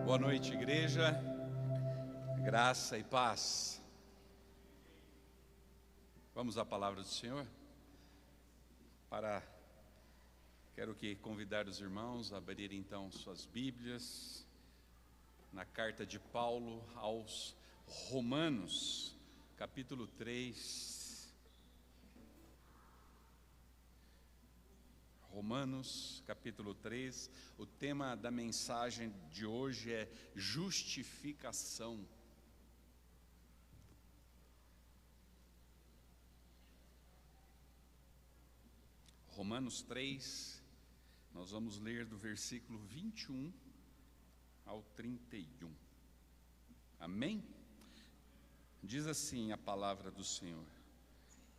Boa noite, igreja, graça e paz. Vamos à palavra do Senhor? Quero convidar os irmãos a abrirem então suas Bíblias na carta de Paulo aos Romanos, capítulo 3. Romanos, capítulo 3, o tema da mensagem de hoje é justificação. Romanos 3, nós vamos ler do versículo 21 ao 31. Amém? Diz assim a palavra do Senhor: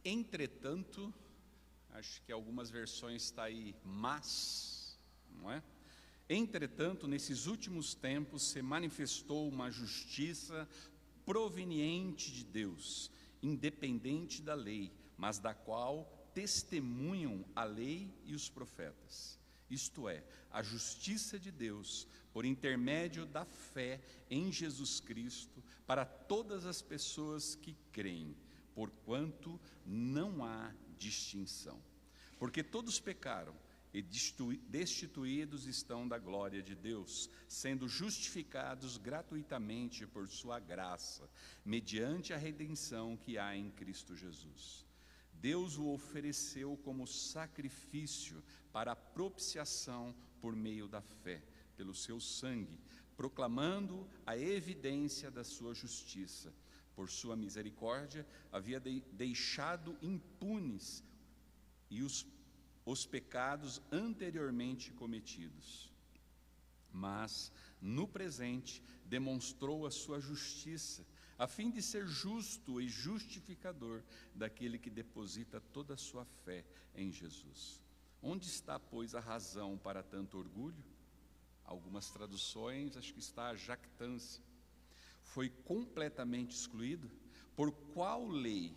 entretanto, acho que algumas versões está aí, mas, não é? Entretanto, nesses últimos tempos se manifestou uma justiça proveniente de Deus, independente da lei, mas da qual testemunham a lei e os profetas. Isto é, a justiça de Deus, por intermédio da fé em Jesus Cristo, para todas as pessoas que creem, porquanto não há distinção. Porque todos pecaram e destituídos estão da glória de Deus, sendo justificados gratuitamente por sua graça, mediante a redenção que há em Cristo Jesus. Deus o ofereceu como sacrifício para a propiciação por meio da fé, pelo seu sangue, proclamando a evidência da sua justiça. Por sua misericórdia, havia deixado impunes os pecados anteriormente cometidos. Mas, no presente, demonstrou a sua justiça, a fim de ser justo e justificador daquele que deposita toda a sua fé em Jesus. Onde está, pois, a razão para tanto orgulho? Algumas traduções, acho que está a jactância. Foi completamente excluído? Por qual lei?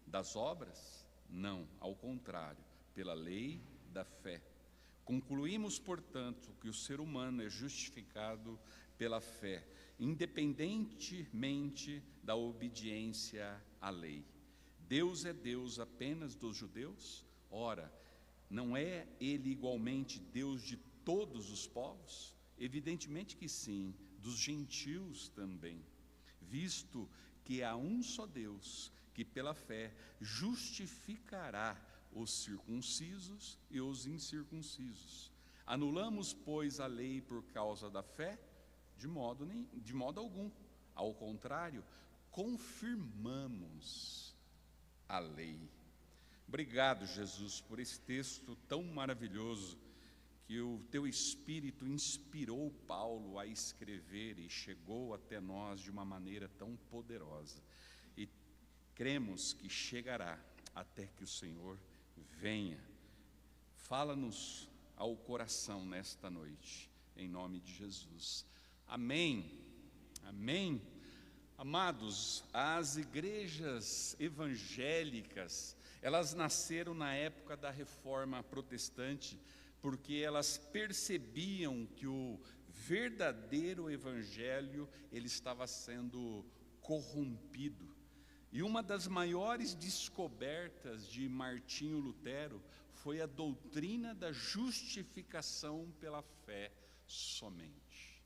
Das obras? Não, ao contrário, pela lei da fé. Concluímos, portanto, que o ser humano é justificado pela fé, independentemente da obediência à lei. Deus é Deus apenas dos judeus? Ora, não é Ele igualmente Deus de todos os povos? Evidentemente que sim, dos gentios também, visto que há um só Deus, que pela fé justificará os circuncisos e os incircuncisos. Anulamos, pois, a lei por causa da fé? De modo algum. Ao contrário, confirmamos a lei. Obrigado, Jesus, por esse texto tão maravilhoso que o teu Espírito inspirou Paulo a escrever e chegou até nós de uma maneira tão poderosa. E cremos que chegará até que o Senhor venha. Fala-nos ao coração nesta noite, em nome de Jesus. Amém. Amém. Amados, as igrejas evangélicas, elas nasceram na época da Reforma Protestante, porque elas percebiam que o verdadeiro evangelho ele estava sendo corrompido. E uma das maiores descobertas de Martinho Lutero foi a doutrina da justificação pela fé somente.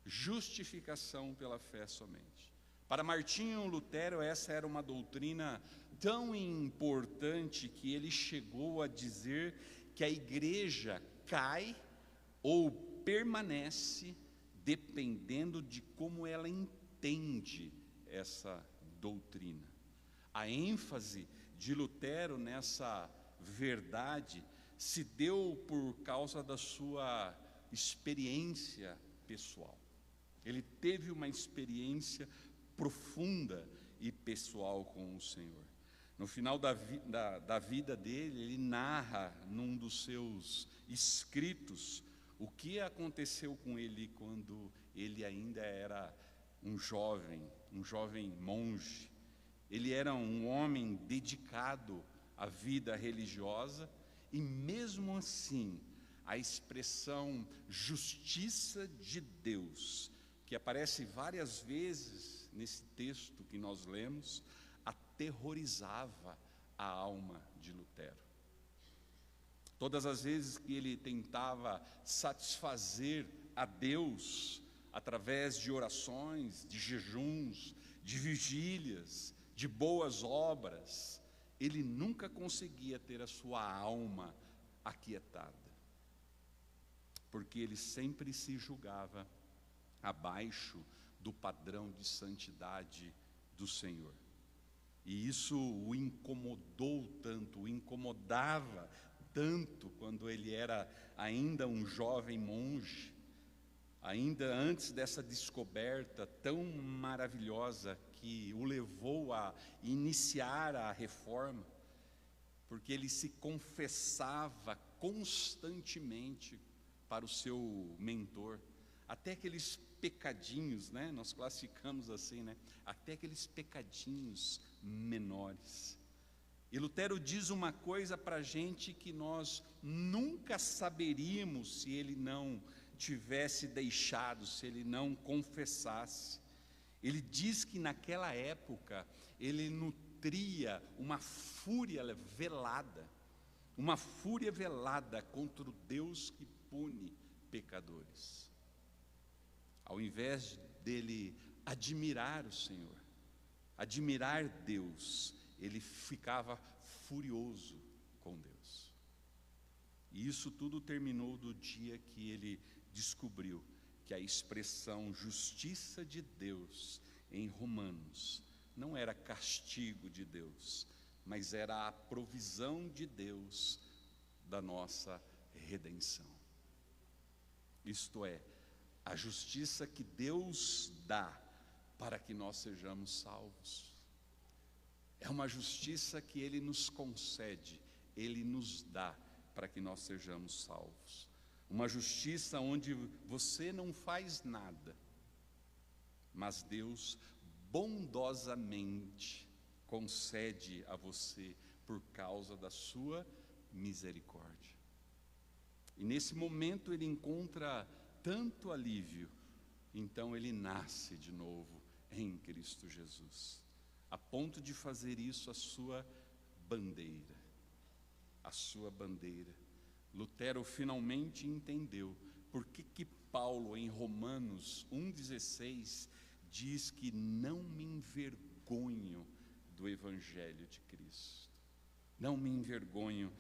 Justificação pela fé somente. Para Martinho Lutero, essa era uma doutrina tão importante que ele chegou a dizer que a igreja cai ou permanece dependendo de como ela entende essa doutrina. A ênfase de Lutero nessa verdade se deu por causa da sua experiência pessoal. Ele teve uma experiência profunda e pessoal com o Senhor. No final da vida dele, ele narra num dos seus escritos o que aconteceu com ele quando ele ainda era um jovem monge. Ele era um homem dedicado à vida religiosa e mesmo assim a expressão justiça de Deus que aparece várias vezes nesse texto que nós lemos, aterrorizava a alma de Lutero. Todas as vezes que ele tentava satisfazer a Deus através de orações, de jejuns, de vigílias, de boas obras, ele nunca conseguia ter a sua alma aquietada, porque ele sempre se julgava abaixo do padrão de santidade do Senhor. E isso o incomodou tanto, o incomodava tanto quando ele era ainda um jovem monge, ainda antes dessa descoberta tão maravilhosa que o levou a iniciar a reforma, porque ele se confessava constantemente para o seu mentor, até aqueles pecadinhos, né? Nós classificamos assim, né? Até aqueles pecadinhos menores. E Lutero diz uma coisa para a gente que nós nunca saberíamos se ele não tivesse deixado, se ele não confessasse. Ele diz que naquela época ele nutria uma fúria velada contra o Deus que pune pecadores. Ao invés dele admirar o Senhor, admirar Deus, ele ficava furioso com Deus. E isso tudo terminou do dia que ele descobriu que a expressão justiça de Deus em Romanos não era castigo de Deus, mas era a provisão de Deus da nossa redenção. Isto é, a justiça que Deus dá para que nós sejamos salvos. É uma justiça que Ele nos concede, Ele nos dá para que nós sejamos salvos. Uma justiça onde você não faz nada, mas Deus bondosamente concede a você por causa da sua misericórdia. E nesse momento ele encontra tanto alívio, então ele nasce de novo em Cristo Jesus, a ponto de fazer isso a sua bandeira. A sua bandeira. Lutero finalmente entendeu por que Paulo, em Romanos 1,16, diz que não me envergonho do Evangelho de Cristo. Não me envergonho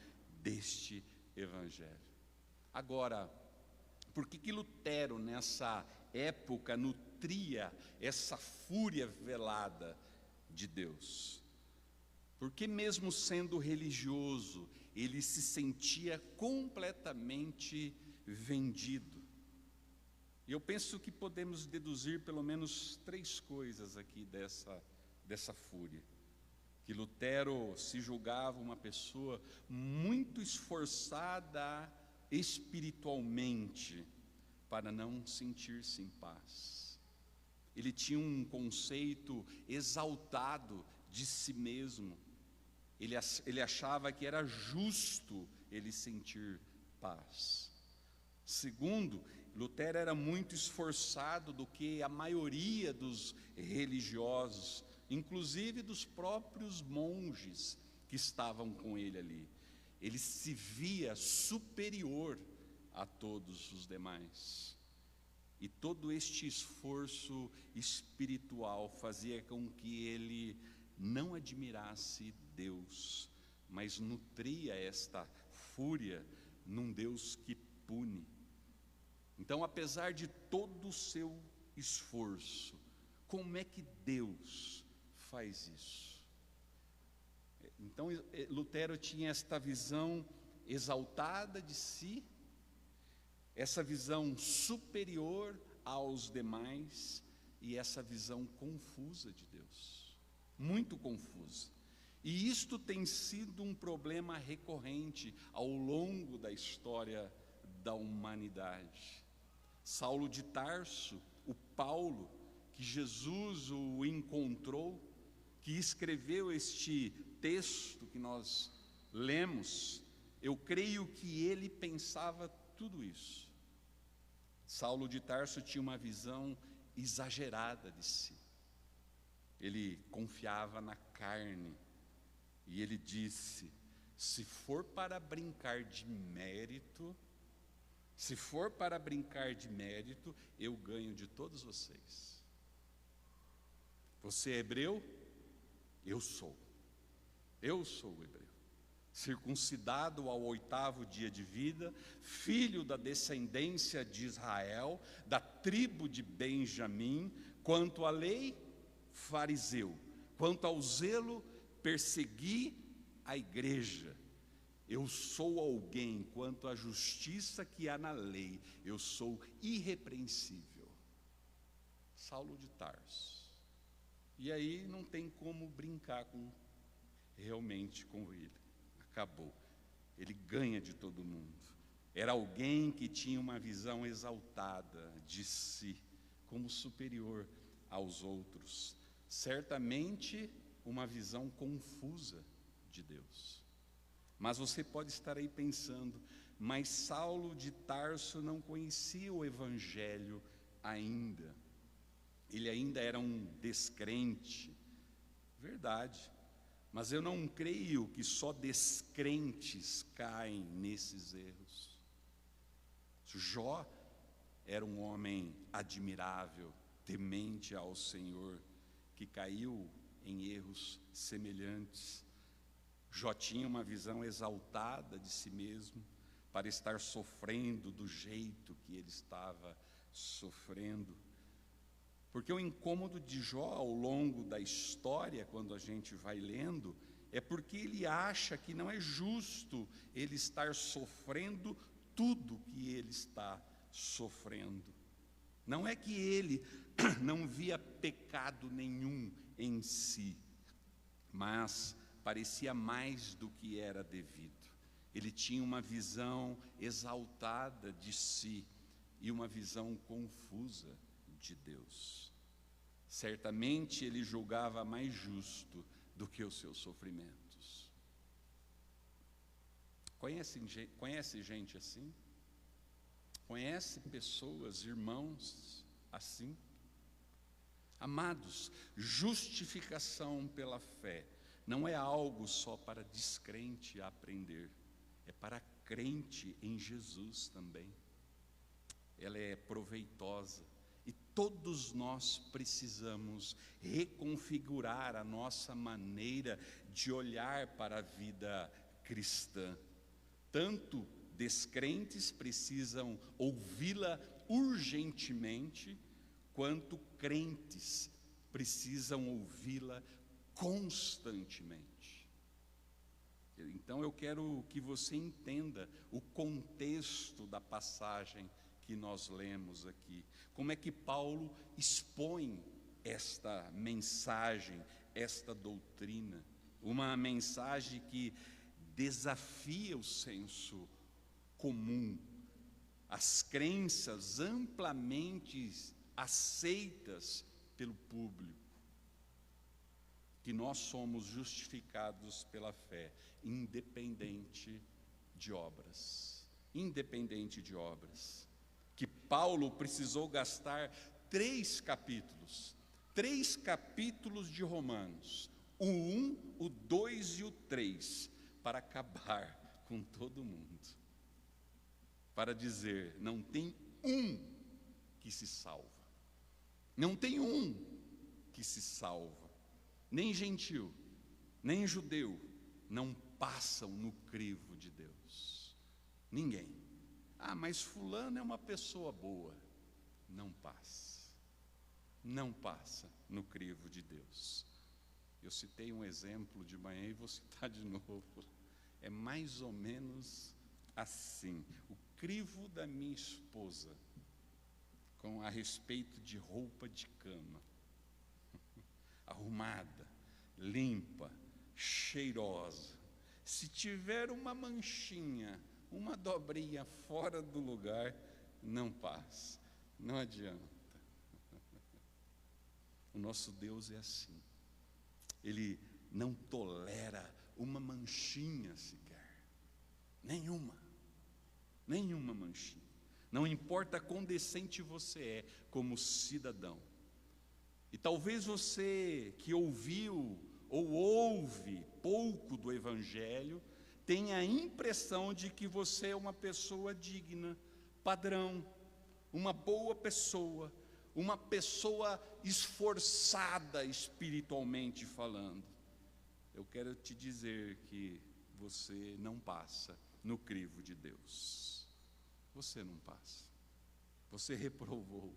deste Evangelho. Agora, por que Lutero, nessa época, nutria essa fúria velada de Deus? Porque mesmo sendo religioso, ele se sentia completamente vendido. E eu penso que podemos deduzir pelo menos 3 coisas aqui dessa fúria. Que Lutero se julgava uma pessoa muito esforçada espiritualmente para não sentir-se em paz. Ele tinha um conceito exaltado de si mesmo. Ele achava que era justo ele sentir paz. Segundo, Lutero era muito esforçado do que a maioria dos religiosos, inclusive dos próprios monges que estavam com ele ali. Ele se via superior a todos os demais. E todo este esforço espiritual fazia com que ele não admirasse Deus, mas nutria esta fúria num Deus que pune. Então, apesar de todo o seu esforço, como é que Deus faz isso? Então, Lutero tinha esta visão exaltada de si, essa visão superior aos demais e essa visão confusa de Deus, muito confusa. E isto tem sido um problema recorrente ao longo da história da humanidade. Saulo de Tarso, o Paulo, que Jesus o encontrou, que escreveu este texto que nós lemos, eu creio que ele pensava tudo isso. Saulo de Tarso tinha uma visão exagerada de si. Ele confiava na carne. E ele disse: se for para brincar de mérito, eu ganho de todos vocês. Você é hebreu? Eu sou o hebreu. Circuncidado ao 8º dia de vida, filho da descendência de Israel, da tribo de Benjamim, quanto à lei, fariseu, quanto ao zelo, persegui a igreja. Eu sou alguém, quanto à justiça que há na lei, eu sou irrepreensível. Saulo de Tarso. E aí não tem como brincar realmente com ele. Acabou. Ele ganha de todo mundo. Era alguém que tinha uma visão exaltada de si, como superior aos outros. Certamente uma visão confusa de Deus. Mas você pode estar aí pensando, mas Saulo de Tarso não conhecia o Evangelho ainda. Ele ainda era um descrente. Verdade. Mas eu não creio que só descrentes caem nesses erros. Jó era um homem admirável, temente ao Senhor, que caiu em erros semelhantes. Jó tinha uma visão exaltada de si mesmo, para estar sofrendo do jeito que ele estava sofrendo. Porque o incômodo de Jó ao longo da história, quando a gente vai lendo, é porque ele acha que não é justo ele estar sofrendo tudo que ele está sofrendo. Não é que ele não via pecado nenhum em si, mas parecia mais do que era devido. Ele tinha uma visão exaltada de si e uma visão confusa de Deus. Certamente ele julgava mais justo do que os seus sofrimentos. Conhece gente assim? Conhece pessoas, irmãos assim? Amados, justificação pela fé não é algo só para descrente aprender, é para crente em Jesus também. Ela é proveitosa. E todos nós precisamos reconfigurar a nossa maneira de olhar para a vida cristã. Tanto descrentes precisam ouvi-la urgentemente, quanto crentes precisam ouvi-la constantemente. Então eu quero que você entenda o contexto da passagem que nós lemos aqui. Como é que Paulo expõe esta mensagem, esta doutrina? Uma mensagem que desafia o senso comum, as crenças amplamente aceitas pelo público, que nós somos justificados pela fé, independente de obras. Independente de obras. Que Paulo precisou gastar 3 capítulos de Romanos, o 1, o 2 e o 3, para acabar com todo mundo, para dizer, não tem um que se salva, não tem um que se salva, nem gentil, nem judeu, não passam no crivo de Deus, ninguém. Ah, mas fulano é uma pessoa boa. Não passa. Não passa no crivo de Deus. Eu citei um exemplo de manhã e vou citar de novo. É mais ou menos assim. O crivo da minha esposa, a respeito de roupa de cama. Arrumada, limpa, cheirosa. Se tiver uma manchinha, uma dobrinha fora do lugar, não passa, não adianta. O nosso Deus é assim. Ele não tolera uma manchinha sequer, nenhuma manchinha. não importa quão decente você é como cidadão. E talvez você que ouviu ou ouve pouco do Evangelho, tenha a impressão de que você é uma pessoa digna, padrão, uma boa pessoa, uma pessoa esforçada espiritualmente falando. Eu quero te dizer que você não passa no crivo de Deus. Você não passa. Você reprovou.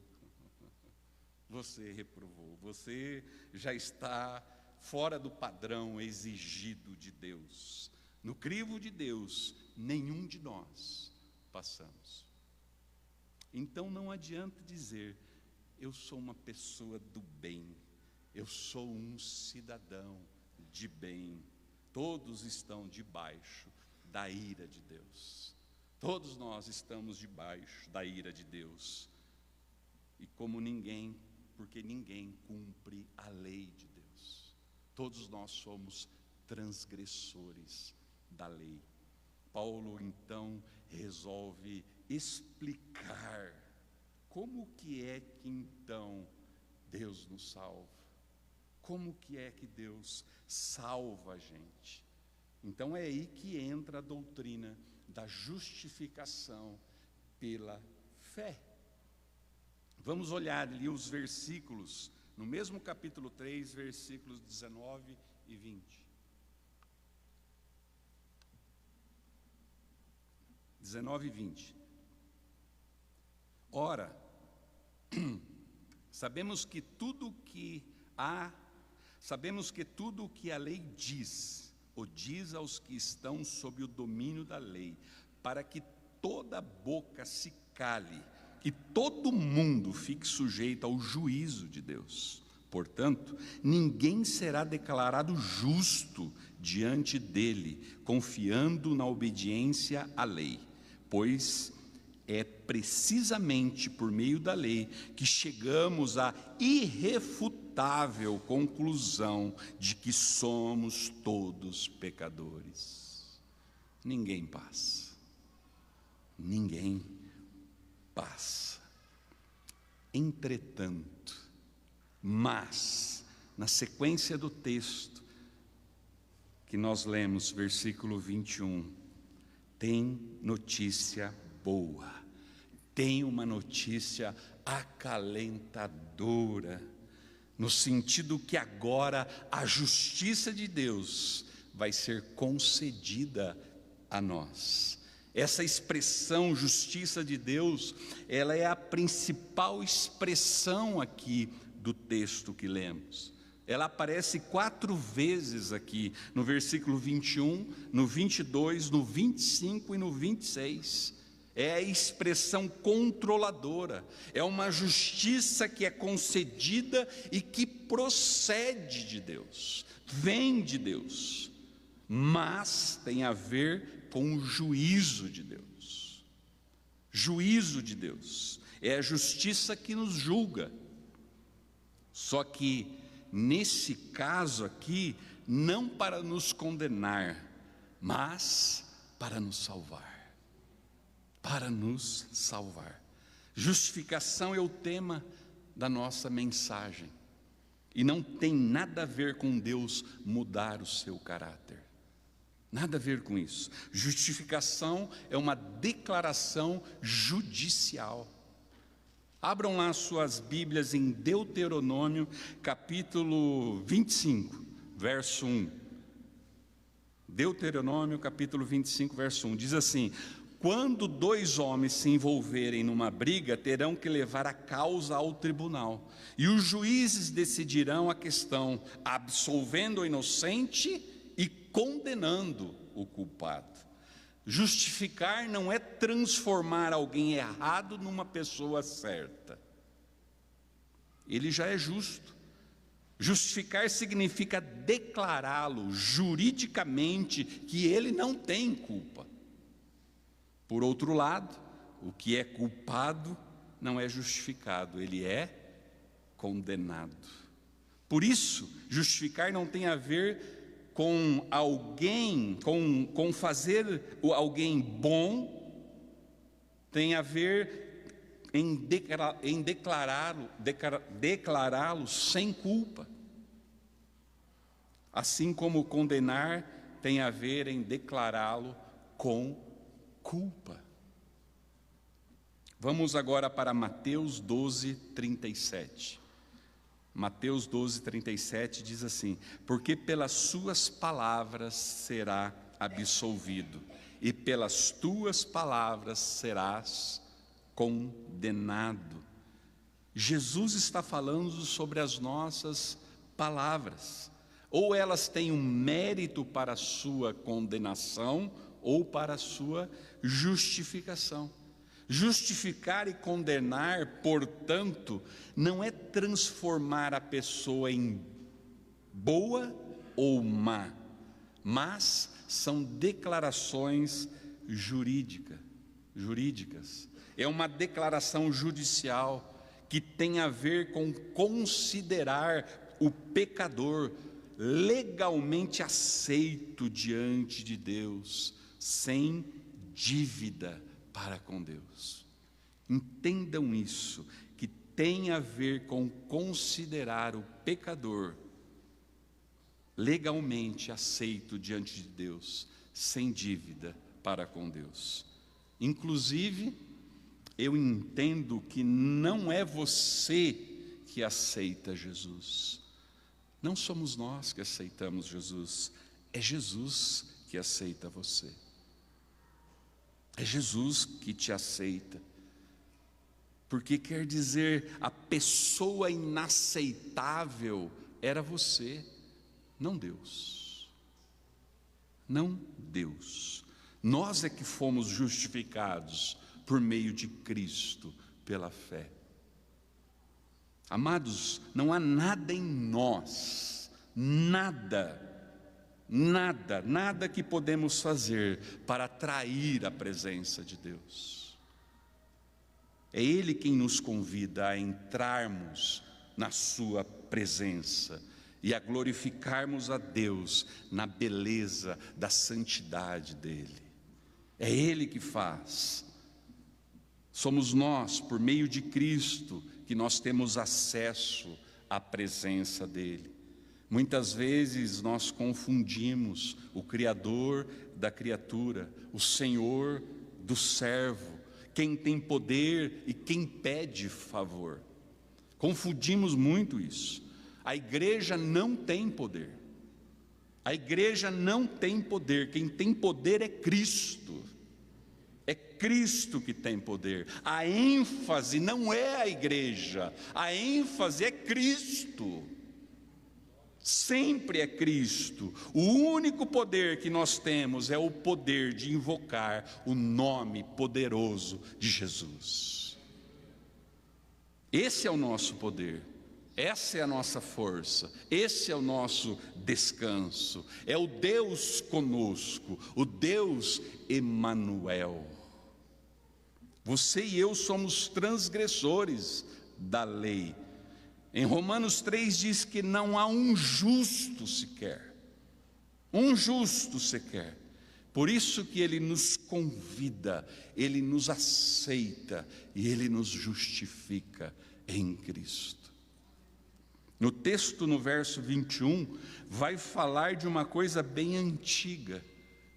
Você reprovou. Você já está fora do padrão exigido de Deus. No crivo de Deus, nenhum de nós passamos. Então não adianta dizer: eu sou uma pessoa do bem, eu sou um cidadão de bem. Todos estão debaixo da ira de Deus. Todos nós estamos debaixo da ira de Deus. E como ninguém, porque ninguém cumpre a lei de Deus. Todos nós somos transgressores da lei. Paulo então resolve explicar como que é que então Deus nos salva. Como que é que Deus salva a gente? Então é aí que entra a doutrina da justificação pela fé. Vamos olhar ali os versículos, no mesmo capítulo 3, versículos 19 e 20. 19 e 20. Ora, sabemos que tudo o que a lei diz, ou diz aos que estão sob o domínio da lei, para que toda boca se cale, que todo mundo fique sujeito ao juízo de Deus. Portanto, ninguém será declarado justo diante dele, confiando na obediência à lei, pois é precisamente por meio da lei que chegamos à irrefutável conclusão de que somos todos pecadores. Ninguém passa. Ninguém passa. Entretanto, mas, na sequência do texto que nós lemos, versículo 21, tem notícia boa, tem uma notícia acalentadora, no sentido que agora a justiça de Deus vai ser concedida a nós. Essa expressão justiça de Deus, ela é a principal expressão aqui do texto que lemos. Ela aparece 4 vezes aqui, no versículo 21, no 22, no 25 e no 26. É a expressão controladora, é uma justiça que é concedida e que procede de Deus, vem de Deus, mas tem a ver com o juízo de Deus. Juízo de Deus é a justiça que nos julga. Só que nesse caso aqui, não para nos condenar, mas para nos salvar. Para nos salvar. Justificação é o tema da nossa mensagem. E não tem nada a ver com Deus mudar o seu caráter. Nada a ver com isso. Justificação é uma declaração judicial. Abram lá suas Bíblias em Deuteronômio, capítulo 25, verso 1. Deuteronômio, capítulo 25, verso 1. Diz assim: quando 2 homens se envolverem numa briga, terão que levar a causa ao tribunal, e os juízes decidirão a questão, absolvendo o inocente e condenando o culpado. Justificar não é transformar alguém errado numa pessoa certa. Ele já é justo. Justificar significa declará-lo juridicamente que ele não tem culpa. Por outro lado, o que é culpado não é justificado, ele é condenado. Por isso, justificar não tem a ver com alguém, com fazer alguém bom, tem a ver em declará-lo sem culpa. Assim como condenar tem a ver em declará-lo com culpa. Vamos agora para Mateus 12, 37. Mateus 12, 37 diz assim: porque pelas suas palavras será absolvido, e pelas tuas palavras serás condenado. Jesus está falando sobre as nossas palavras. Ou elas têm um mérito para a sua condenação, ou para a sua justificação. Justificar e condenar, portanto, não é transformar a pessoa em boa ou má, mas são declarações jurídicas. É uma declaração judicial que tem a ver com considerar o pecador legalmente aceito diante de Deus, sem dívida para com Deus. Entendam isso, que tem a ver com considerar o pecador legalmente aceito diante de Deus, sem dívida para com Deus. Inclusive, eu entendo que não é você que aceita Jesus. Não somos nós que aceitamos Jesus, é Jesus que aceita você. É Jesus que te aceita. Porque quer dizer, a pessoa inaceitável era você, não Deus. Não Deus. Nós é que fomos justificados por meio de Cristo, pela fé. Amados, não há nada em nós, nada que podemos fazer para atrair a presença de Deus. É Ele quem nos convida a entrarmos na sua presença e a glorificarmos a Deus na beleza da santidade dEle. É Ele que faz. Somos nós, por meio de Cristo, que nós temos acesso à presença dEle. Muitas vezes nós confundimos o Criador da criatura, o Senhor do servo, quem tem poder e quem pede favor. Confundimos muito isso. A igreja não tem poder. A igreja não tem poder. Quem tem poder é Cristo. É Cristo que tem poder. A ênfase não é a igreja, a ênfase é Cristo. Sempre é Cristo. O único poder que nós temos é o poder de invocar o nome poderoso de Jesus. Esse é o nosso poder. Essa é a nossa força, esse é o nosso descanso, é o Deus conosco, o Deus Emanuel. Você e eu somos transgressores da lei. Em Romanos 3 diz que não há um justo sequer, Por isso que Ele nos convida, Ele nos aceita e Ele nos justifica em Cristo. No texto, no verso 21, vai falar de uma coisa bem antiga,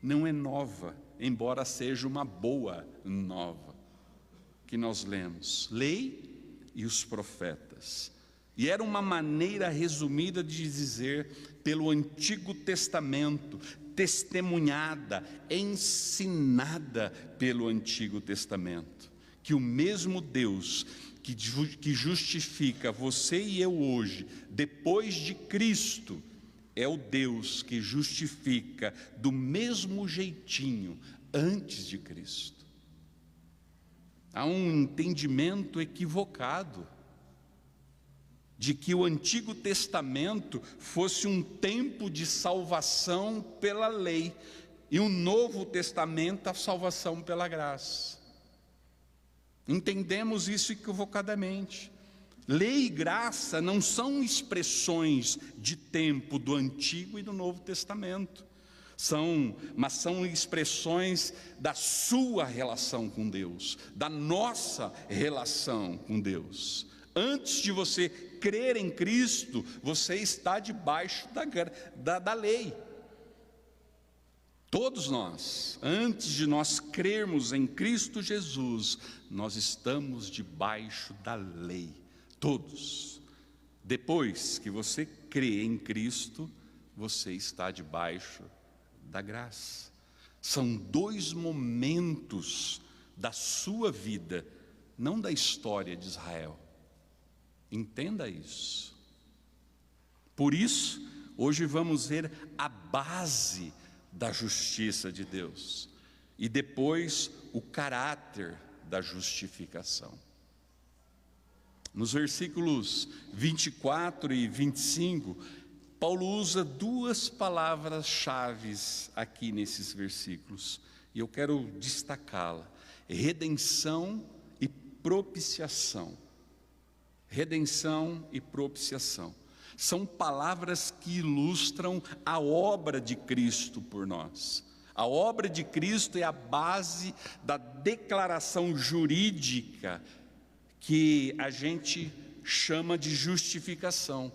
não é nova, embora seja uma boa nova, que nós lemos, lei e os profetas. E era uma maneira resumida de dizer, pelo Antigo Testamento, testemunhada, ensinada pelo Antigo Testamento, que o mesmo Deus que justifica você e eu hoje, depois de Cristo, é o Deus que justifica do mesmo jeitinho antes de Cristo. Há um entendimento equivocado de que o Antigo Testamento fosse um tempo de salvação pela lei e o Novo Testamento a salvação pela graça. Entendemos isso equivocadamente. Lei e graça não são expressões de tempo do Antigo e do Novo Testamento. Mas são expressões da sua relação com Deus, da nossa relação com Deus. Antes de você crer em Cristo, você está debaixo da lei. Todos nós, antes de nós crermos em Cristo Jesus, nós estamos debaixo da lei, todos. Depois que você crê em Cristo, você está debaixo da graça. São dois momentos da sua vida, não da história de Israel. Entenda isso. Por isso, hoje vamos ver a base da justiça de Deus e depois o caráter da justificação. Nos versículos 24 e 25, Paulo usa duas palavras-chave aqui nesses versículos, e eu quero destacá-la: redenção e propiciação. Redenção e propiciação são palavras que ilustram a obra de Cristo por nós. A obra de Cristo é a base da declaração jurídica que a gente chama de justificação.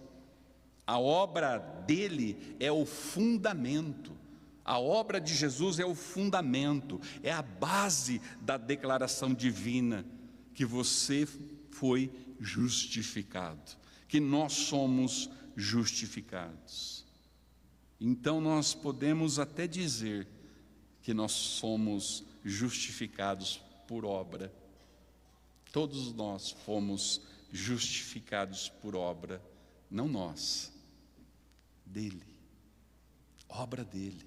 A obra dele é o fundamento. A obra de Jesus é o fundamento, é a base da declaração divina que você foi justificado, que nós somos justificados. Então nós podemos até dizer que nós somos justificados por obra. Todos nós fomos justificados por obra, não nós, dele, obra dele,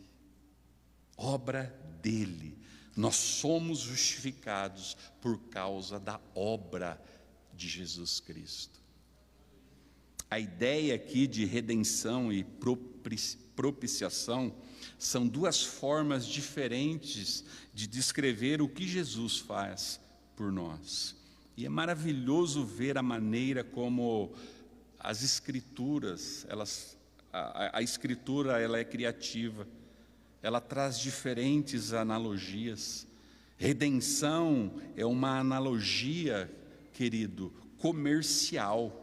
obra dele. Nós somos justificados por causa da obra de Jesus Cristo. A ideia aqui de redenção e propiciação são duas formas diferentes de descrever o que Jesus faz por nós. E é maravilhoso ver a maneira como as escrituras, a escritura ela é criativa, ela traz diferentes analogias. Redenção é uma analogia, querido, comercial.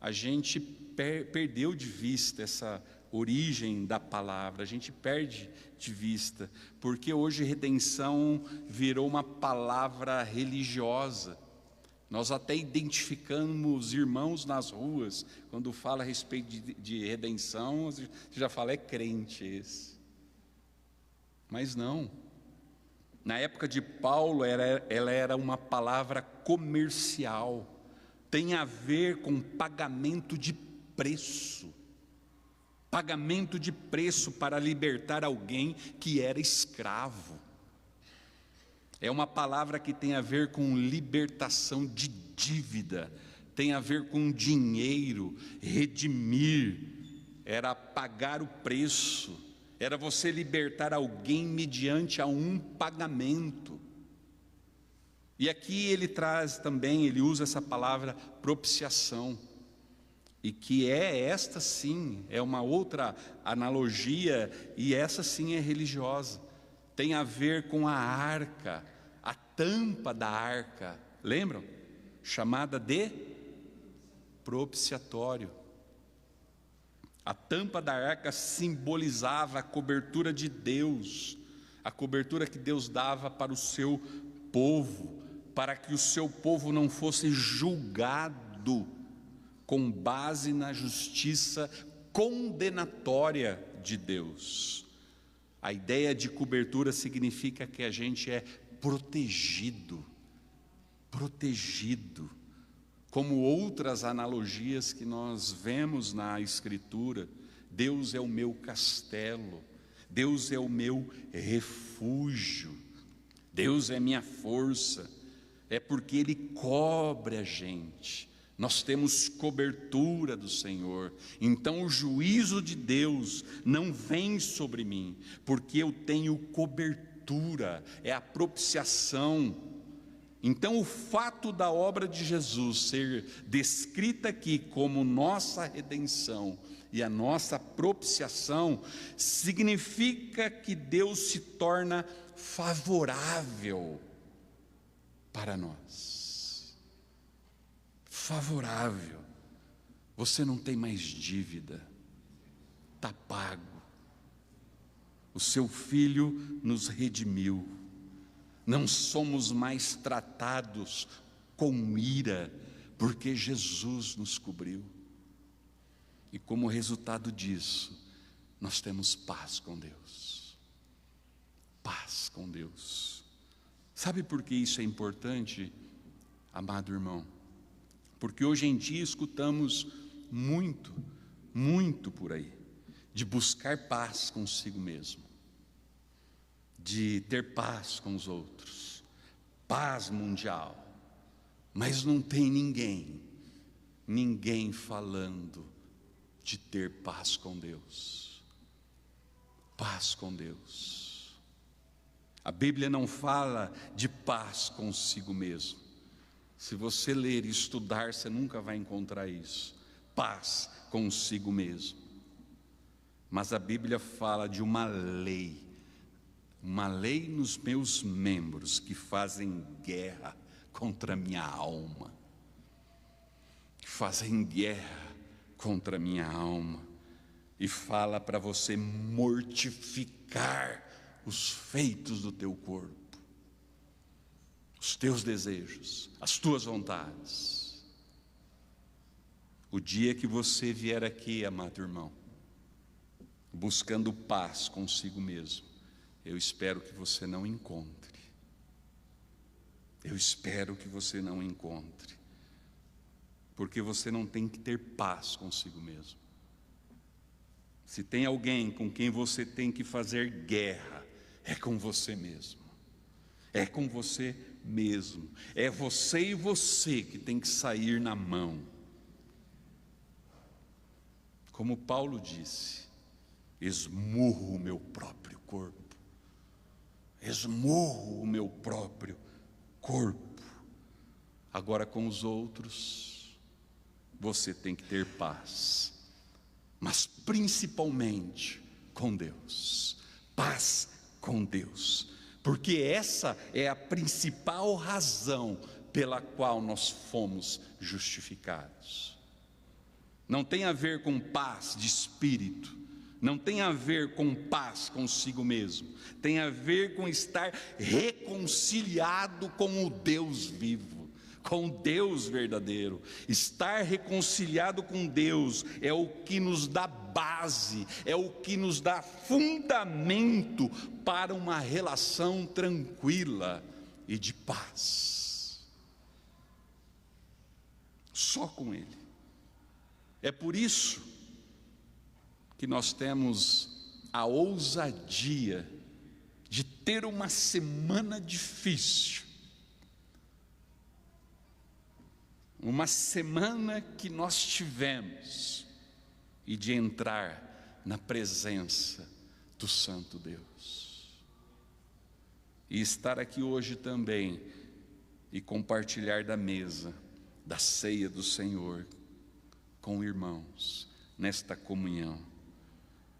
A gente perdeu de vista essa origem da palavra, a gente perde de vista, porque hoje redenção virou uma palavra religiosa. Nós até identificamos irmãos nas ruas, quando fala a respeito de redenção, você já fala, é crente esse. Mas não. Na época de Paulo, ela era uma palavra comercial, tem a ver com pagamento de preço. Pagamento de preço para libertar alguém que era escravo. É uma palavra que tem a ver com libertação de dívida, tem a ver com dinheiro, redimir, era pagar o preço, era você libertar alguém mediante a um pagamento. E aqui ele traz também, ele usa essa palavra propiciação, e que esta sim, é uma outra analogia, e essa sim é religiosa. Tem a ver com a arca, a tampa da arca, lembram? Chamada de propiciatório. A tampa da arca simbolizava a cobertura de Deus, a cobertura que Deus dava para o seu povo, para que o seu povo não fosse julgado com base na justiça condenatória de Deus. A ideia de cobertura significa que a gente é protegido, como outras analogias que nós vemos na Escritura. Deus é o meu castelo, Deus é o meu refúgio, Deus é minha força, é porque Ele cobre a gente. Nós temos cobertura do Senhor, então o juízo de Deus não vem sobre mim, porque eu tenho cobertura, é a propiciação, Então, o fato da obra de Jesus ser descrita aqui como nossa redenção e a nossa propiciação, significa que Deus se torna favorável para nós. Favorável. Você não tem mais dívida, está pago. O seu Filho nos redimiu. Não somos mais tratados com ira, porque Jesus nos cobriu. E como resultado disso, nós temos paz com Deus. Paz com Deus. Sabe por que isso é importante, amado irmão? Porque hoje em dia escutamos muito por aí, de buscar paz consigo mesmo, de ter paz com os outros, paz mundial, mas não tem ninguém falando de ter paz com Deus. Paz com Deus. A Bíblia não fala de paz consigo mesmo. Se você ler e estudar, você nunca vai encontrar isso. Paz consigo mesmo. Mas a Bíblia fala de uma lei nos meus membros que fazem guerra contra a minha alma, e fala para você mortificar os feitos do teu corpo, os teus desejos, as tuas vontades. O dia que você vier aqui, amado irmão, buscando paz consigo mesmo, eu espero que você não encontre. Eu espero que você não encontre. Porque você não tem que ter paz consigo mesmo. Se tem alguém com quem você tem que fazer guerra, é com você mesmo. É com você mesmo. É você e você que tem que sair na mão. Como Paulo disse, esmurro o meu próprio corpo. Esmurro o meu próprio corpo. Agora com os outros, você tem que ter paz. Mas principalmente com Deus. Paz com Deus. Porque essa é a principal razão pela qual nós fomos justificados. Não tem a ver com paz de espírito, não tem a ver com paz consigo mesmo, tem a ver com estar reconciliado com o Deus vivo, com o Deus verdadeiro. Estar reconciliado com Deus é o que nos dá base, é o que nos dá fundamento para uma relação tranquila e de paz. Só com Ele. É por isso que nós temos a ousadia de ter uma semana difícil, uma semana que nós tivemos, e de entrar na presença do Santo Deus, e estar aqui hoje também, e compartilhar da mesa, da ceia do Senhor, com irmãos, nesta comunhão.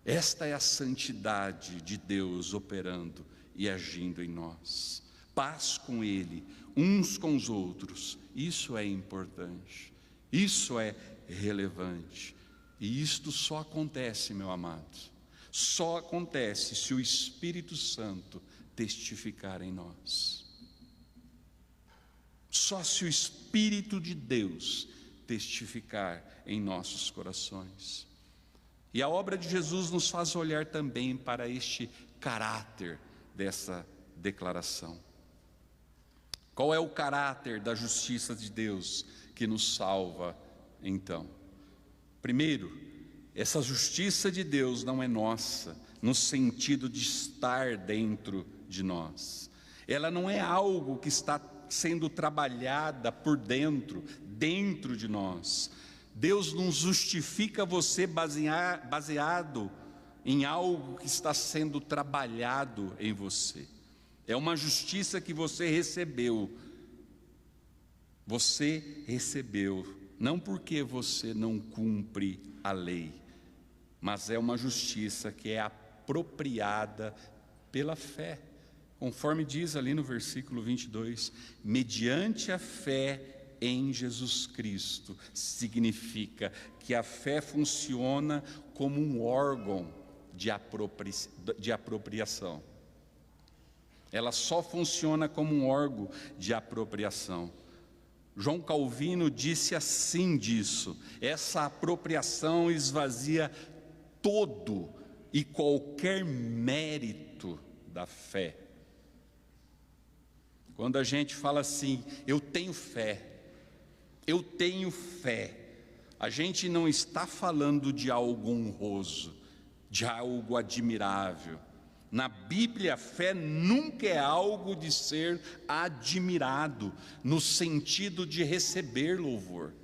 Esta é a santidade de Deus operando e agindo em nós. Paz com Ele, uns com os outros. Isso é importante, isso é relevante. E isto só acontece, meu amado, só acontece se o Espírito Santo testificar em nós. Só se o Espírito de Deus testificar em nossos corações. E a obra de Jesus nos faz olhar também para este caráter dessa declaração. Qual é o caráter da justiça de Deus que nos salva, então? Primeiro, essa justiça de Deus não é nossa, no sentido de estar dentro de nós. Ela não é algo que está sendo trabalhada por dentro de nós. Deus não justifica você baseado em algo que está sendo trabalhado em você. É uma justiça que você recebeu Você recebeu, não porque você não cumpre a lei, mas é uma justiça que é apropriada pela fé. Conforme diz ali no versículo 22, mediante a fé em Jesus Cristo, significa que a fé funciona como um órgão de apropriação. Ela só funciona como um órgão de apropriação. João Calvino disse assim disso: essa apropriação esvazia todo e qualquer mérito da fé. Quando a gente fala assim, eu tenho fé, a gente não está falando de algo honroso, de algo admirável. Na Bíblia, a fé nunca é algo de ser admirado, no sentido de receber louvor.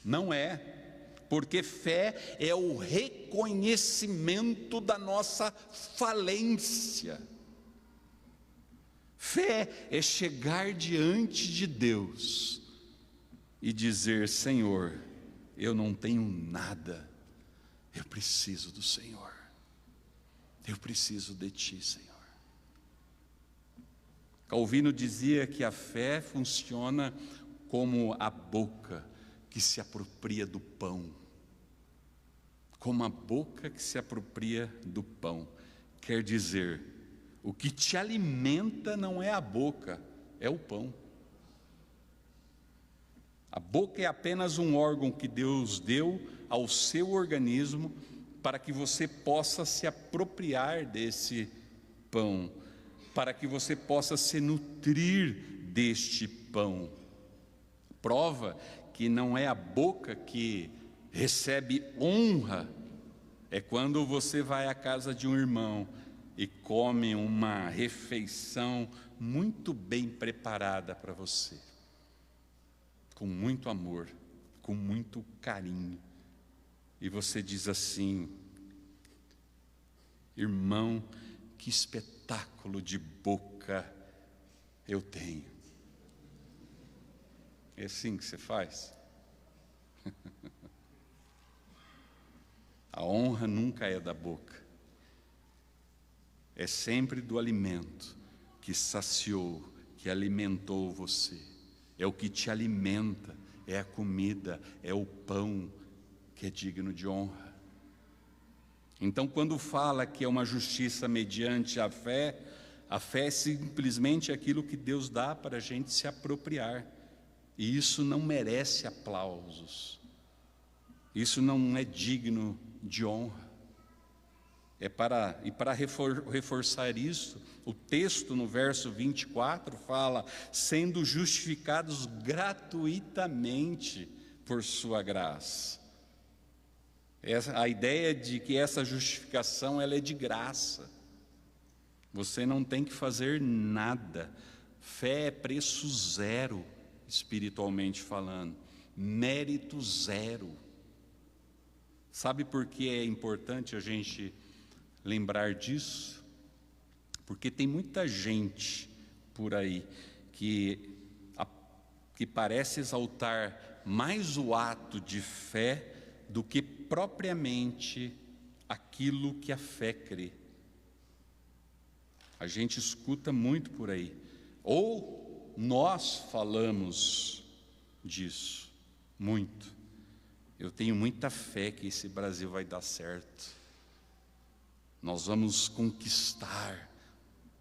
Não é, porque fé é o reconhecimento da nossa falência. Fé é chegar diante de Deus e dizer: Senhor, eu não tenho nada, eu preciso do Senhor, eu preciso de Ti, Senhor. Calvino dizia que a fé funciona como a boca que se apropria do pão, como a boca que se apropria do pão. Quer dizer, o que te alimenta não é a boca, é o pão. A boca é apenas um órgão que Deus deu ao seu organismo para que você possa se apropriar desse pão, para que você possa se nutrir deste pão. Prova que não é a boca que recebe honra é quando você vai à casa de um irmão e come uma refeição muito bem preparada para você, com muito amor, com muito carinho, e você diz assim: irmão, que espetáculo de boca eu tenho. É assim que você faz? A honra nunca é da boca, é sempre do alimento que saciou, que alimentou você. É o que te alimenta, é a comida, é o pão que é digno de honra. Então, quando fala que é uma justiça mediante a fé é simplesmente aquilo que Deus dá para a gente se apropriar. E isso não merece aplausos, isso não é digno de honra. Para reforçar isso, o texto no verso 24 fala: sendo justificados gratuitamente por sua graça. A ideia de que essa justificação ela é de graça, você não tem que fazer nada. Fé é preço zero, espiritualmente falando, mérito zero. Sabe por que é importante a gente lembrar disso? Porque tem muita gente por aí que parece exaltar mais o ato de fé do que propriamente aquilo que a fé crê. A gente escuta muito por aí, ou nós falamos disso muito. Eu tenho muita fé que esse Brasil vai dar certo, nós vamos conquistar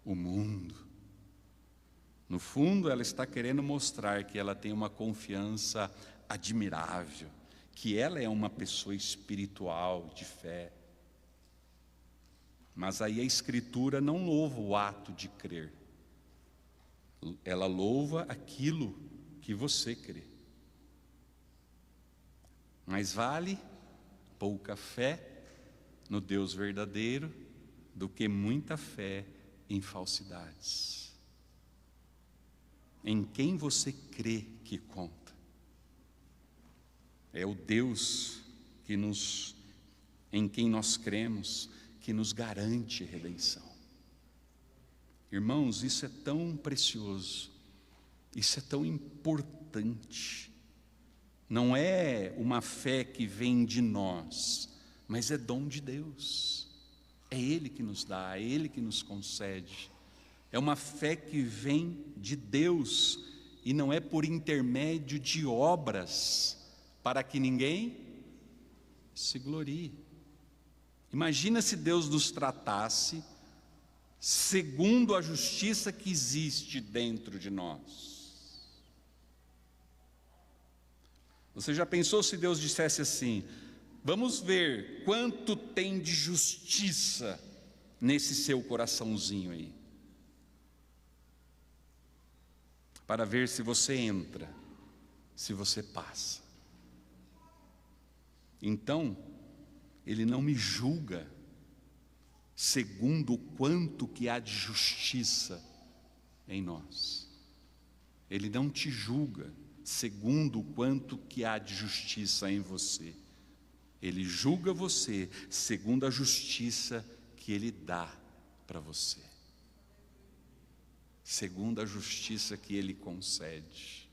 o mundo. No fundo, ela está querendo mostrar que ela tem uma confiança admirável, que ela é uma pessoa espiritual, de fé. Mas aí a Escritura não louva o ato de crer, ela louva aquilo que você crê. Mais vale pouca fé no Deus verdadeiro do que muita fé em falsidades. Em quem você crê que conta. É o Deus em quem nós cremos, que nos garante redenção. Irmãos, isso é tão precioso, isso é tão importante importante. Não é uma fé que vem de nós, mas é dom de Deus. É Ele que nos dá, é Ele que nos concede. É uma fé que vem de Deus e não é por intermédio de obras, para que ninguém se glorie. Imagina se Deus nos tratasse segundo a justiça que existe dentro de nós. Você já pensou se Deus dissesse assim: vamos ver quanto tem de justiça nesse seu coraçãozinho aí, para ver se você entra, se você passa. Então, Ele não me julga segundo o quanto que há de justiça em nós. Ele não te julga segundo o quanto que há de justiça em você. Ele julga você segundo a justiça que Ele dá para você, segundo a justiça que Ele concede.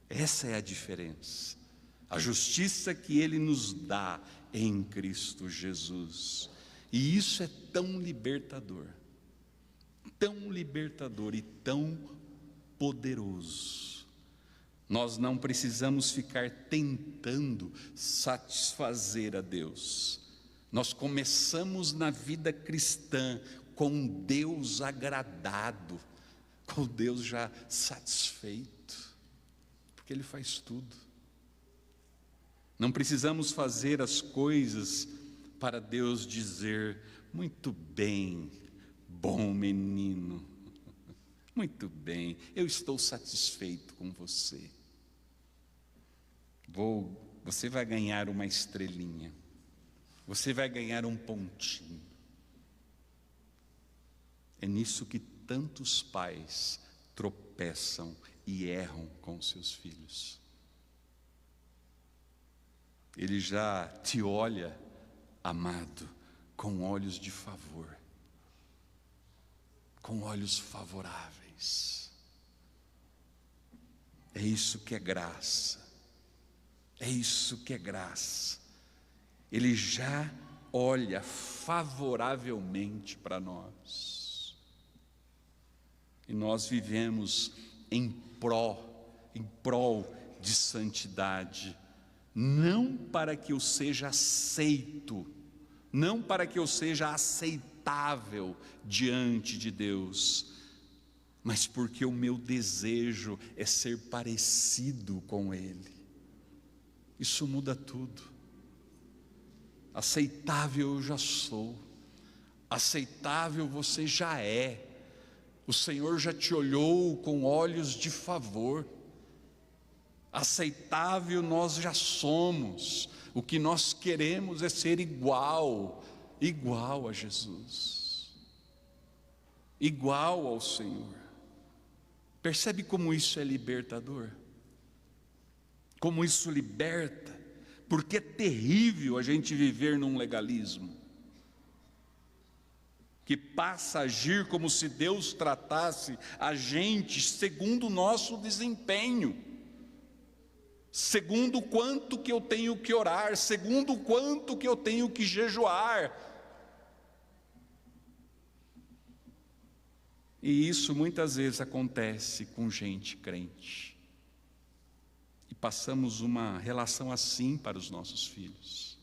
Essa é a diferença. A justiça que Ele nos dá em Cristo Jesus. E isso é tão libertador e tão poderoso. Nós não precisamos ficar tentando satisfazer a Deus. Nós começamos na vida cristã com Deus agradado, com Deus já satisfeito, porque Ele faz tudo. Não precisamos fazer as coisas para Deus dizer: muito bem, bom menino, muito bem, eu estou satisfeito com você. Você vai ganhar uma estrelinha, você vai ganhar um pontinho. É nisso que tantos pais tropeçam e erram com seus filhos. Ele já te olha, amado, com olhos de favor, com olhos favoráveis. É isso que é graça. É isso que é graça. Ele já olha favoravelmente para nós. E nós vivemos em prol de santidade, não para que eu seja aceito, não para que eu seja aceitável diante de Deus, mas porque o meu desejo é ser parecido com Ele. Isso muda tudo. Aceitável eu já sou, aceitável você já é. O Senhor já te olhou com olhos de favor. Aceitável nós já somos. O que nós queremos é ser igual a Jesus, igual ao Senhor. Percebe como isso é libertador? Como isso liberta? Porque é terrível a gente viver num legalismo que passa a agir como se Deus tratasse a gente segundo o nosso desempenho, segundo o quanto que eu tenho que orar, segundo o quanto que eu tenho que jejuar. E isso muitas vezes acontece com gente crente. E passamos uma relação assim para os nossos filhos.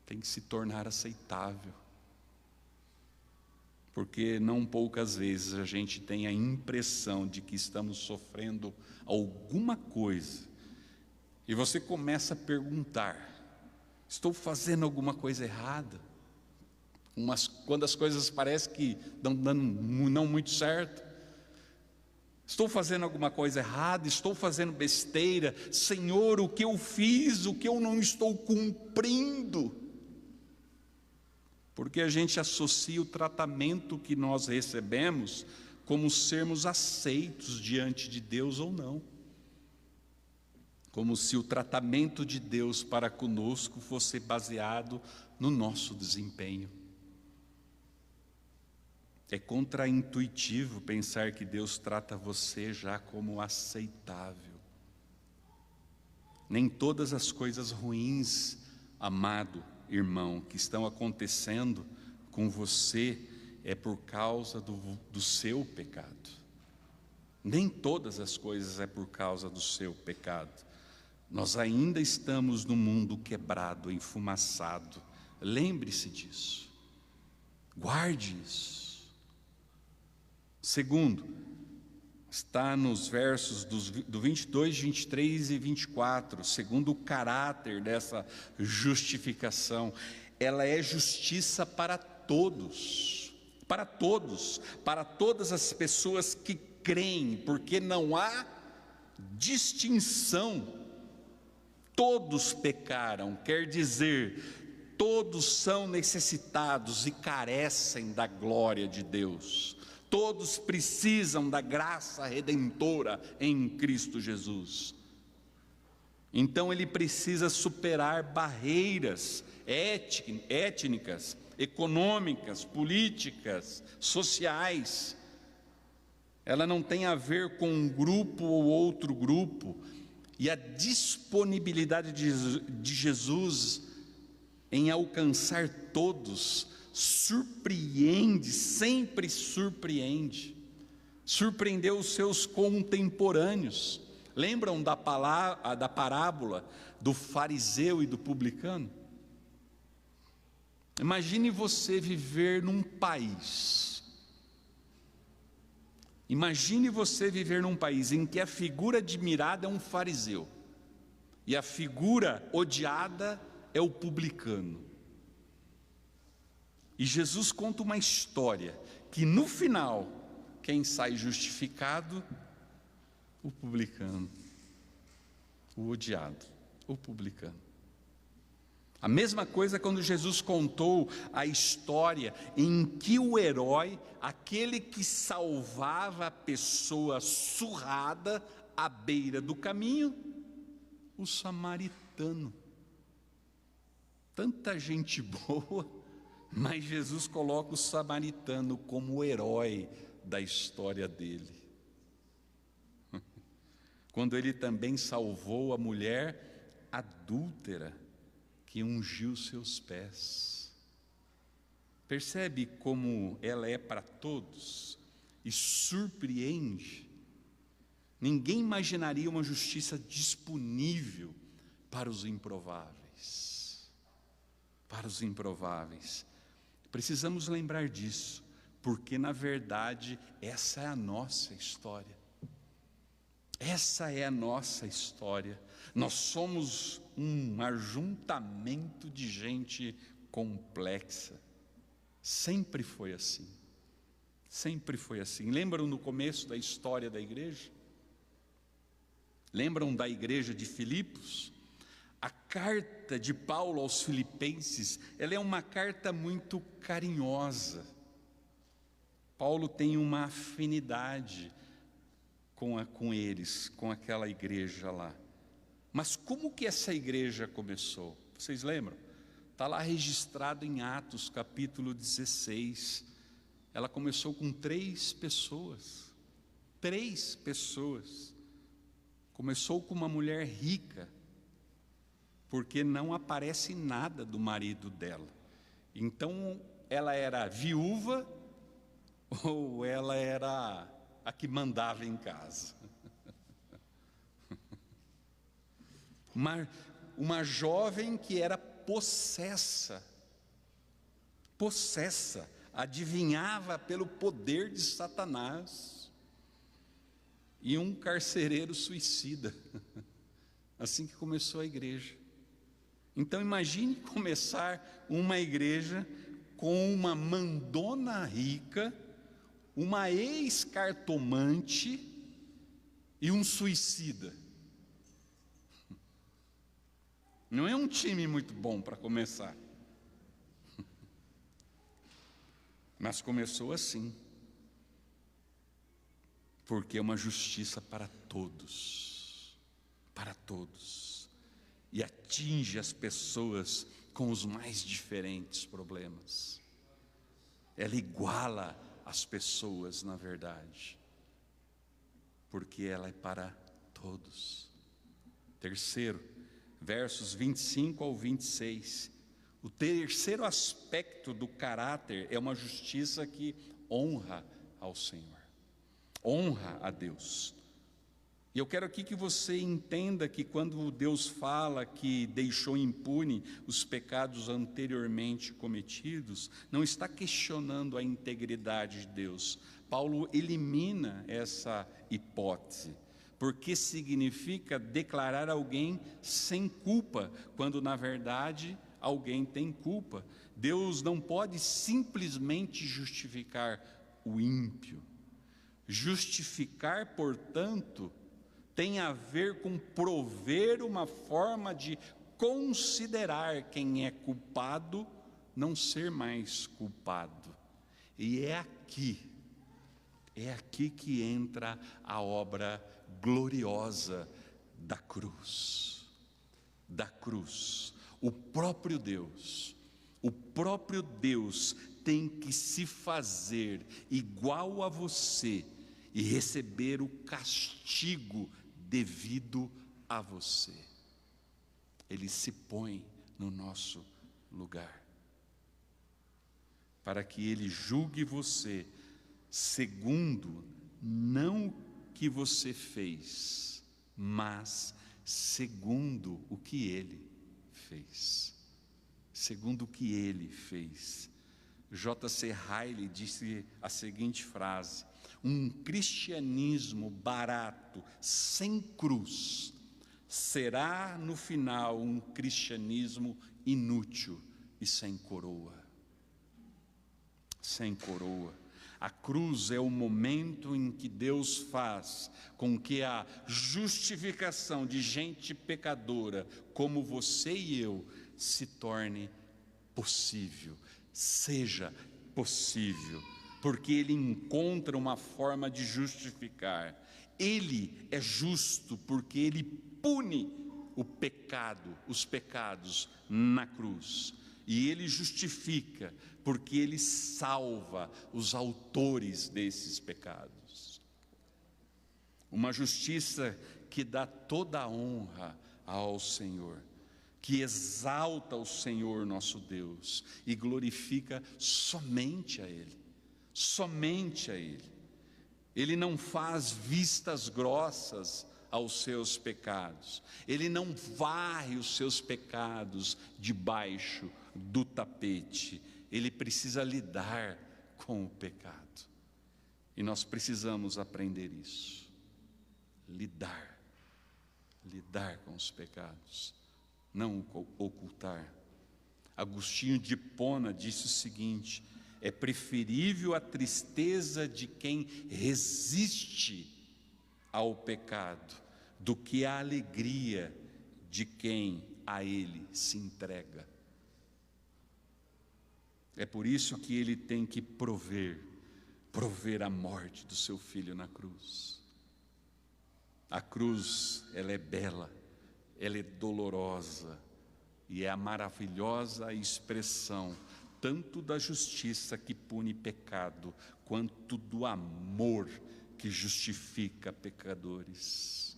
Tem que se tornar aceitável. Porque não poucas vezes a gente tem a impressão de que estamos sofrendo alguma coisa. E você começa a perguntar: estou fazendo alguma coisa errada? Quando as coisas parecem que estão dando não muito certo. Estou fazendo alguma coisa errada? Estou fazendo besteira? Senhor, o que eu fiz? O que eu não estou cumprindo? Porque a gente associa o tratamento que nós recebemos como sermos aceitos diante de Deus ou não. Como se o tratamento de Deus para conosco fosse baseado no nosso desempenho. É contraintuitivo pensar que Deus trata você já como aceitável. Nem todas as coisas ruins, amado irmão, que estão acontecendo com você é por causa do seu pecado. Nem todas as coisas é por causa do seu pecado. Nós ainda estamos no mundo quebrado, enfumaçado. Lembre-se disso. Guarde isso. Segundo, está nos versos do 22, 23 e 24, segundo o caráter dessa justificação. Ela é justiça para todos, para todas as pessoas que creem, porque não há distinção. Todos pecaram, quer dizer, todos são necessitados e carecem da glória de Deus. Todos precisam da graça redentora em Cristo Jesus. Então ele precisa superar barreiras étnicas, econômicas, políticas, sociais. Ela não tem a ver com um grupo ou outro grupo. E a disponibilidade de Jesus em alcançar todos surpreende, sempre surpreende. Surpreendeu os seus contemporâneos. Lembram da parábola do fariseu e do publicano? Imagine você viver num país. Imagine você viver num país em que a figura admirada é um fariseu e a figura odiada é o publicano. E Jesus conta uma história que no final, quem sai justificado? O publicano, o odiado, o publicano. A mesma coisa quando Jesus contou a história em que o herói, aquele que salvava a pessoa surrada à beira do caminho, o samaritano. Tanta gente boa, mas Jesus coloca o samaritano como o herói da história dele. Quando ele também salvou a mulher adúltera, que ungiu seus pés. Percebe como ela é para todos e surpreende? Ninguém imaginaria uma justiça disponível para os improváveis. Para os improváveis. Precisamos lembrar disso, porque na verdade essa é a nossa história. Essa é a nossa história. Nós somos um ajuntamento de gente complexa. Sempre foi assim. Sempre foi assim. Lembram no começo da história da igreja? Lembram da igreja de Filipos? A carta de Paulo aos Filipenses, ela é uma carta muito carinhosa. Paulo tem uma afinidade com eles, com aquela igreja lá. Mas como que essa igreja começou? Vocês lembram? Está lá registrado em Atos capítulo 16. Ela começou com 3 pessoas. 3 pessoas. Começou com uma mulher rica, porque não aparece nada do marido dela. Então ela era viúva ou ela era a que mandava em casa. Uma jovem que era possessa, adivinhava pelo poder de Satanás, e um carcereiro suicida. Assim que começou a igreja. Então imagine começar uma igreja com uma mandona rica, uma ex-cartomante e um suicida. Não é um time muito bom para começar. Mas começou assim. Porque é uma justiça para todos. Para todos. E atinge as pessoas com os mais diferentes problemas. Ela iguala as pessoas, na verdade, porque ela é para todos. Terceiro, versos 25 ao 26. O terceiro aspecto do caráter é uma justiça que honra ao Senhor, honra a Deus. E eu quero aqui que você entenda que quando Deus fala que deixou impune os pecados anteriormente cometidos, não está questionando a integridade de Deus. Paulo elimina essa hipótese, porque significa declarar alguém sem culpa, quando na verdade alguém tem culpa. Deus não pode simplesmente justificar o ímpio. Justificar, portanto, tem a ver com prover uma forma de considerar quem é culpado não ser mais culpado. E é aqui que entra a obra gloriosa da cruz. Da cruz. O próprio Deus tem que se fazer igual a você e receber o castigo devido a você. Ele se põe no nosso lugar, para que Ele julgue você segundo não o que você fez, mas segundo o que Ele fez. Segundo o que Ele fez. J.C. Ryle disse a seguinte frase: um cristianismo barato, sem cruz, será no final um cristianismo inútil e sem coroa. Sem coroa. A cruz é o momento em que Deus faz com que a justificação de gente pecadora como você e eu se torne possível, seja possível, porque Ele encontra uma forma de justificar. Ele é justo porque Ele pune o pecado, os pecados na cruz, e Ele justifica porque Ele salva os autores desses pecados. Uma justiça que dá toda a honra ao Senhor, que exalta o Senhor nosso Deus e glorifica somente a Ele, somente a Ele. Ele não faz vistas grossas aos seus pecados, Ele não varre os seus pecados debaixo do tapete. Ele precisa lidar com o pecado, e nós precisamos aprender isso, lidar com os pecados, não ocultar. Agostinho de Hipona disse o seguinte: é preferível a tristeza de quem resiste ao pecado do que a alegria de quem a ele se entrega. É por isso que Ele tem que prover a morte do seu Filho na cruz. A cruz, ela é bela, ela é dolorosa, e é a maravilhosa expressão tanto da justiça que pune pecado, quanto do amor que justifica pecadores,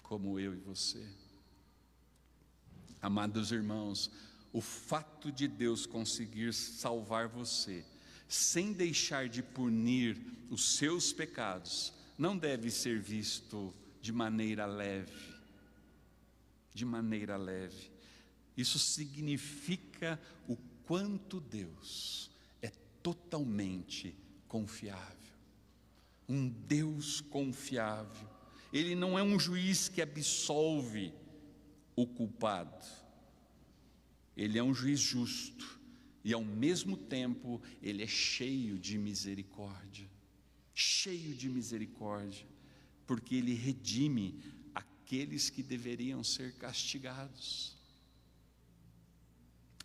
como eu e você. Amados irmãos, o fato de Deus conseguir salvar você, sem deixar de punir os seus pecados, não deve ser visto de maneira leve. De maneira leve. Isso significa o quanto Deus é totalmente confiável. Um Deus confiável. Ele não é um juiz que absolve o culpado. Ele é um juiz justo, e ao mesmo tempo Ele é cheio de misericórdia, porque Ele redime aqueles que deveriam ser castigados.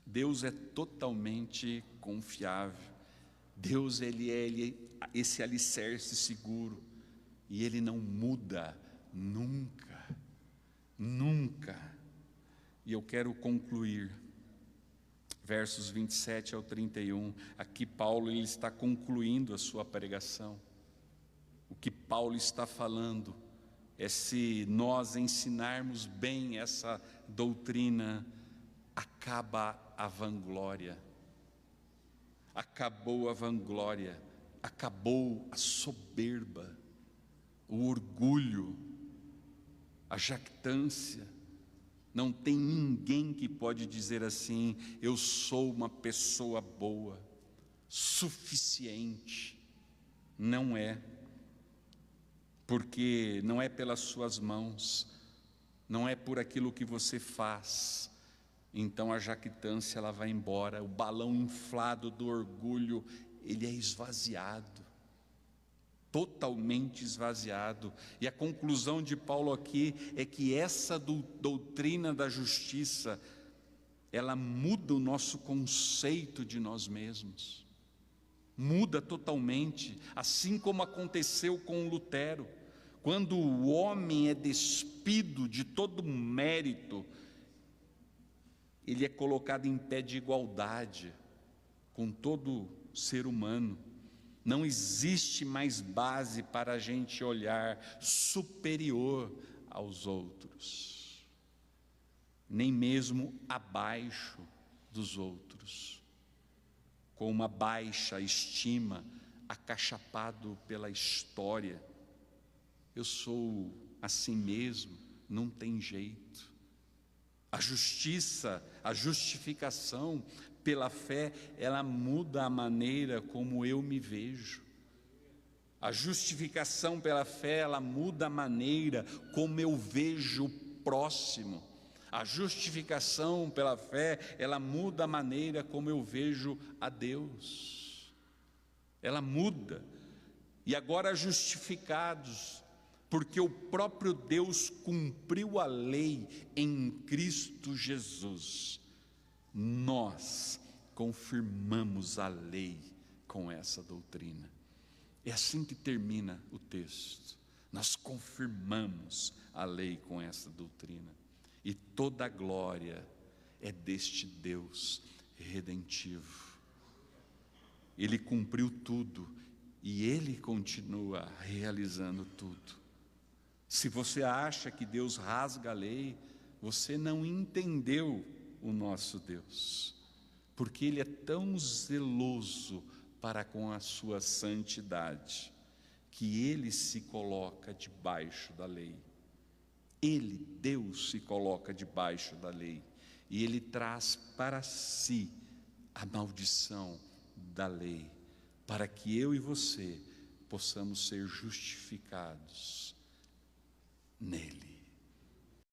Deus é totalmente confiável. Deus, Ele é esse alicerce seguro, e Ele não muda nunca, nunca. E eu quero concluir versos 27 ao 31. Aqui Paulo ele está concluindo a sua pregação. O que Paulo está falando é: se nós ensinarmos bem essa doutrina, acaba a vanglória. Acabou a vanglória, acabou a soberba, o orgulho, a jactância. Não tem ninguém que pode dizer assim: eu sou uma pessoa boa, suficiente. Não é, porque não é pelas suas mãos, não é por aquilo que você faz. Então a jactância ela vai embora, o balão inflado do orgulho, ele é esvaziado, totalmente esvaziado. E a conclusão de Paulo aqui é que essa doutrina da justiça, ela muda o nosso conceito de nós mesmos, muda totalmente, assim como aconteceu com Lutero. Quando o homem é despido de todo mérito, ele é colocado em pé de igualdade com todo ser humano. Não existe mais base para a gente olhar superior aos outros, nem mesmo abaixo dos outros, com uma baixa estima, acachapado pela história. Eu sou assim mesmo, não tem jeito. A justiça, a justificação pela fé, ela muda a maneira como eu me vejo. A justificação pela fé, ela muda a maneira como eu vejo o próximo. A justificação pela fé, ela muda a maneira como eu vejo a Deus. Ela muda. E agora justificados, porque o próprio Deus cumpriu a lei em Cristo Jesus, nós confirmamos a lei com essa doutrina. É assim que termina o texto. Nós confirmamos a lei com essa doutrina. E toda a glória é deste Deus redentivo. Ele cumpriu tudo e Ele continua realizando tudo. Se você acha que Deus rasga a lei, você não entendeu o nosso Deus, porque Ele é tão zeloso para com a sua santidade, que Ele se coloca debaixo da lei. Ele, Deus, se coloca debaixo da lei, e Ele traz para si a maldição da lei, para que eu e você possamos ser justificados nele.